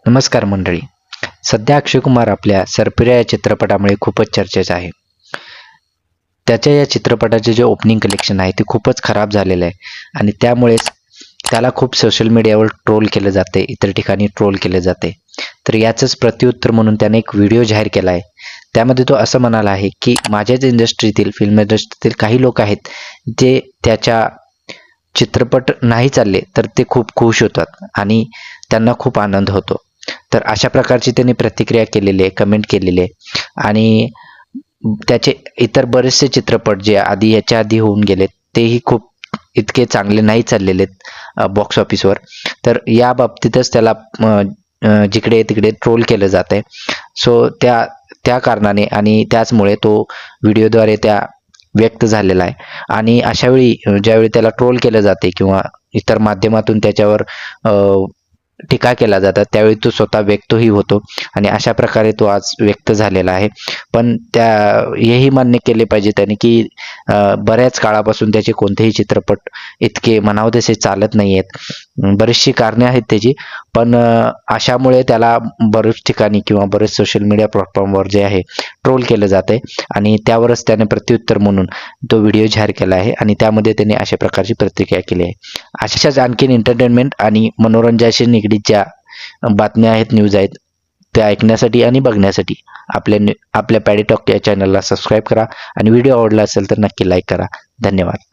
नमस्कार मंडळी. सध्या अक्षय कुमार आपल्या सरपिरा या चित्रपटामुळे खूपच चर्चेत आहे. त्याच्या या चित्रपटाचे जे ओपनिंग कलेक्शन आहे ते खूपच खराब झालेलं आहे आणि त्यामुळेच त्याला खूप सोशल मीडियावर ट्रोल केलं जाते, इतर ठिकाणी ट्रोल केले जाते. तर याचंच प्रत्युत्तर म्हणून त्याने एक व्हिडिओ जाहीर केला आहे. त्यामध्ये तो असं म्हणाला आहे की माझ्याच इंडस्ट्रीतील, फिल्म इंडस्ट्रीतील काही लोक आहेत जे त्याच्या चित्रपट नाही चालले तर ते खूप खुश होतात आणि त्यांना खूप आनंद होतो. तर अशा प्रकारची त्यांनी प्रतिक्रिया केलेली आहे, कमेंट केलेली आहे आणि त्याचे इतर बरेचसे चित्रपट जे याच्या आधी होऊन गेलेत तेही खूप इतके चांगले नाही चाललेले आहेत बॉक्स ऑफिसवर. तर या बाबतीतच त्याला जिकडे तिकडे ट्रोल केलं जात आहे. सो त्या कारणाने आणि त्याचमुळे तो व्हिडिओद्वारे व्यक्त झालेला आहे आणि अशावेळी ज्यावेळी त्याला ट्रोल केलं जाते किंवा इतर माध्यमातून त्याच्यावर टीका केला जातात त्यावेळी तो स्वतः व्यक्तही होतो आणि अशा प्रकारे तो आज व्यक्त झालेला आहे. पण हेही मान्य केले पाहिजे त्याने की बऱ्याच काळापासून त्याचे कोणतेही चित्रपट इतके म्हणावं तसे चालत नाही आहेत. बरीचशी कारणे आहेत त्याची, पण अशामुळे त्याला बऱ्याच ठिकाणी किंवा बरेच सोशल मीडिया प्लॅटफॉर्मवर जे आहे ट्रोल केलं जाते आणि त्यावरच त्याने प्रत्युत्तर म्हणून तो व्हिडिओ जाहीर केला आहे आणि त्यामध्ये त्याने अशा प्रकारची प्रतिक्रिया केली आहे. अशाच आणखीन एंटरटेनमेंट आणि मनोरंजनाशी निगडीत ज्या बातम्या आहेत, न्यूज आहेत, त्या ऐकण्यासाठी आणि बघण्यासाठी आपल्या पॅडी टॉक या चॅनलला सबस्क्राईब करा आणि व्हिडिओ आवडला असेल तर नक्की लाईक करा. धन्यवाद.